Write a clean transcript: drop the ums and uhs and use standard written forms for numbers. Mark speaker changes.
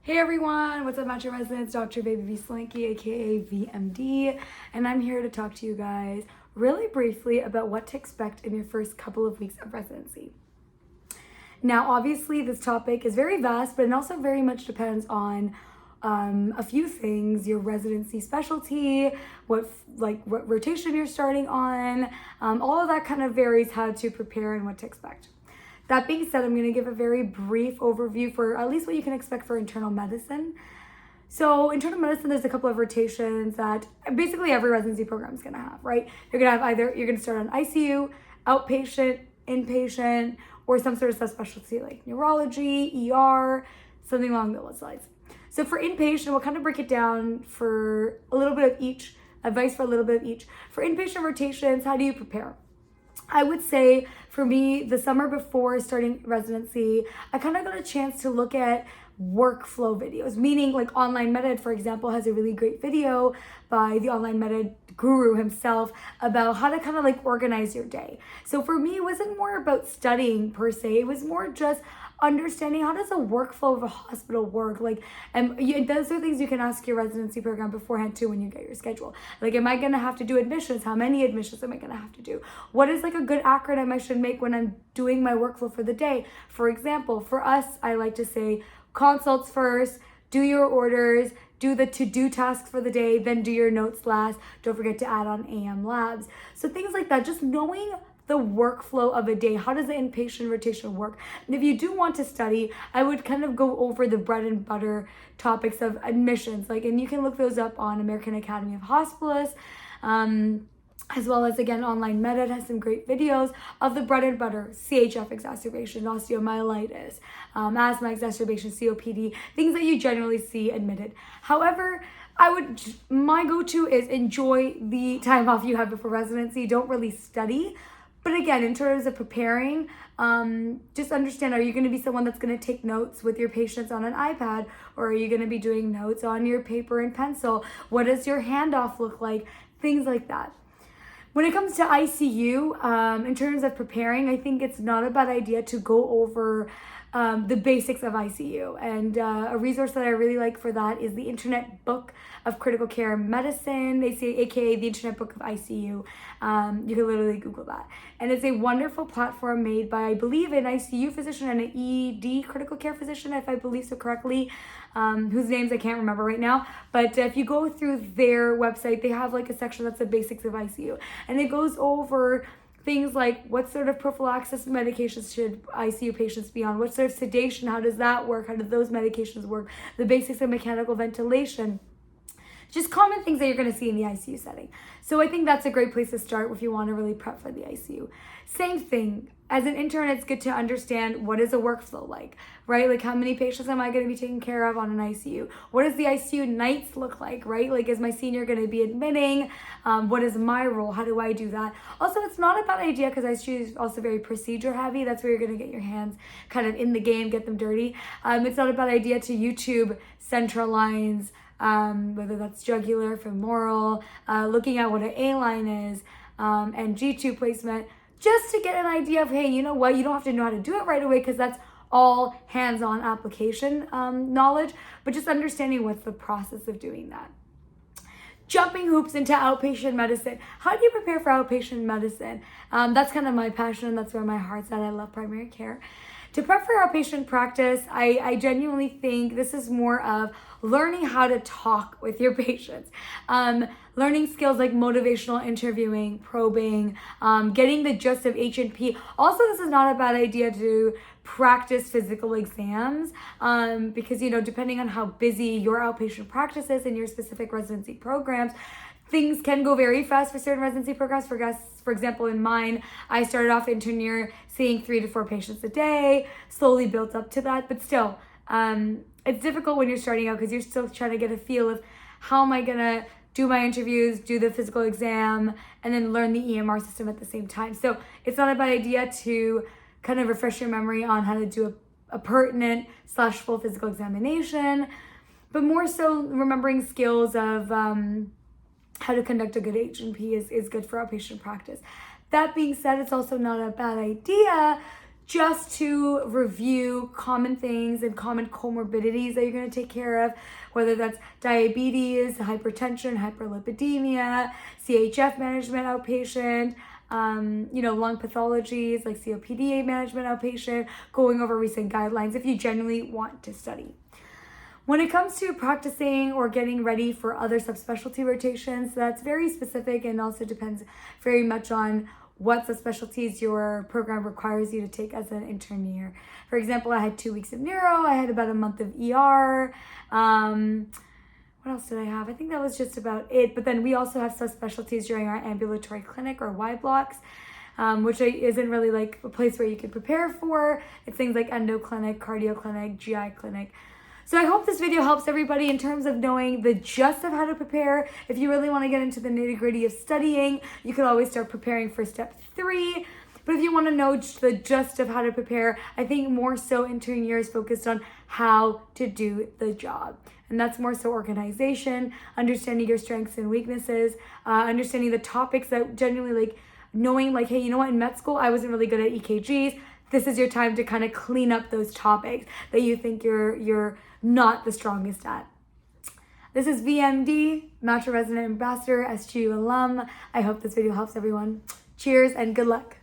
Speaker 1: Hey everyone, what's up, Metro residents? Dr. Baby V Solanki, aka VMD, and I'm here to talk to you guys really briefly about what to expect in your first couple of weeks of residency. Now, obviously, this topic is very vast, but it also very much depends on a few things: your residency specialty, what rotation you're starting on. All of that kind of varies how to prepare and what to expect. That being said, I'm going to give a very brief overview for at least what you can expect for internal medicine. So internal medicine, there's a couple of rotations that basically every residency program is going to have, right? You're going to have you're going to start on ICU, outpatient, inpatient, or some sort of subspecialty like neurology, ER, something along those lines. So for inpatient, we'll kind of break it down for a little bit of each, advice for a little bit of each. For inpatient rotations, how do you prepare? I would say for me, the summer before starting residency, I kind of got a chance to look at workflow videos, meaning like Online Med, for example, has a really great video by the Online Med guru himself about how to kind of like organize your day. So for me, it wasn't more about studying per se. It was more just understanding how does the workflow of a hospital work. And those are things you can ask your residency program beforehand too when you get your schedule. Like, am I going to have to do admissions? How many admissions am I going to have to do? What is like a good acronym I should make when I'm doing my workflow for the day? For example, for us, I like to say consults first, do your orders, do the to-do tasks for the day, then do your notes last. Don't forget to add on AM labs. So things like that, just knowing the workflow of a day. How does the inpatient rotation work? And if you do want to study, I would kind of go over the bread and butter topics of admissions. And you can look those up on American Academy of Hospitalists, as well as, again, Online Med has some great videos of the bread and butter: CHF exacerbation, osteomyelitis, asthma exacerbation, COPD, things that you generally see admitted. However, my go-to is enjoy the time off you have before residency. Don't really study. But again, in terms of preparing, just understand, are you going to be someone that's going to take notes with your patients on an iPad, or are you going to be doing notes on your paper and pencil? What does your handoff look like? Things like that. When it comes to ICU, in terms of preparing, I think it's not a bad idea to go over the basics of ICU. And a resource that I really like for that is the Internet Book of Critical Care Medicine, aka the Internet Book of ICU. You can literally Google that. And it's a wonderful platform made by, I believe, an ICU physician and an ED critical care physician, if I believe so correctly, whose names I can't remember right now. But if you go through their website, they have like a section that's the basics of ICU. And it goes over things like what sort of prophylaxis medications should ICU patients be on, what sort of sedation, how does that work, how do those medications work, the basics of mechanical ventilation, just common things that you're going to see in the ICU setting. So I think that's a great place to start if you want to really prep for the ICU. Same thing, as an intern, it's good to understand what is a workflow like, right? Like, how many patients am I going to be taking care of on an ICU? What does the ICU nights look like, right? Like, is my senior going to be admitting? What is my role? How do I do that? Also, it's not a bad idea, because ICU is also very procedure heavy. That's where you're going to get your hands kind of in the game, get them dirty. It's not a bad idea to YouTube central lines, whether that's jugular, femoral, looking at what an A-line is, and G-tube placement, just to get an idea of, hey, you know what, you don't have to know how to do it right away, because that's all hands-on application knowledge, but just understanding what's the process of doing that. Jumping hoops into outpatient medicine. How do you prepare for outpatient medicine? That's kind of my passion. That's where my heart's at. I love primary care. To prep for outpatient practice, I genuinely think this is more of learning how to talk with your patients, learning skills like motivational interviewing, probing, getting the gist of H&P. Also, this is not a bad idea to practice physical exams, because, depending on how busy your outpatient practice is in your specific residency programs, things can go very fast for certain residency programs. For example, in mine, I started off intern year seeing 3 to 4 patients a day, slowly built up to that. But still, it's difficult when you're starting out, because you're still trying to get a feel of how am I going to do my interviews, do the physical exam, and then learn the EMR system at the same time. So it's not a bad idea to kind of refresh your memory on how to do a pertinent / full physical examination, but more so remembering skills of how to conduct a good H&P is good for outpatient practice. That being said, it's also not a bad idea just to review common things and common comorbidities that you're going to take care of, whether that's diabetes, hypertension, hyperlipidemia, CHF management outpatient, lung pathologies like COPD management outpatient, going over recent guidelines if you genuinely want to study. When it comes to practicing or getting ready for other subspecialty rotations, that's very specific and also depends very much on what subspecialties your program requires you to take as an intern year. For example, I had 2 weeks of neuro, I had about a month of ER. What else did I have? I think that was just about it. But then we also have subspecialties during our ambulatory clinic or Y blocks, which isn't really like a place where you can prepare for. It's things like endo clinic, cardio clinic, GI clinic. So I hope this video helps everybody in terms of knowing the gist of how to prepare. If you really want to get into the nitty-gritty of studying, you can always start preparing for step 3. But if you want to know the gist of how to prepare, I think more so intern year is focused on how to do the job. And that's more so organization, understanding your strengths and weaknesses, understanding the topics that genuinely knowing hey, you know what, in med school, I wasn't really good at EKGs. This is your time to kind of clean up those topics that you think you're not the strongest at. This is VMD, Metro Resident Ambassador, SGU alum. I hope this video helps everyone. Cheers and good luck.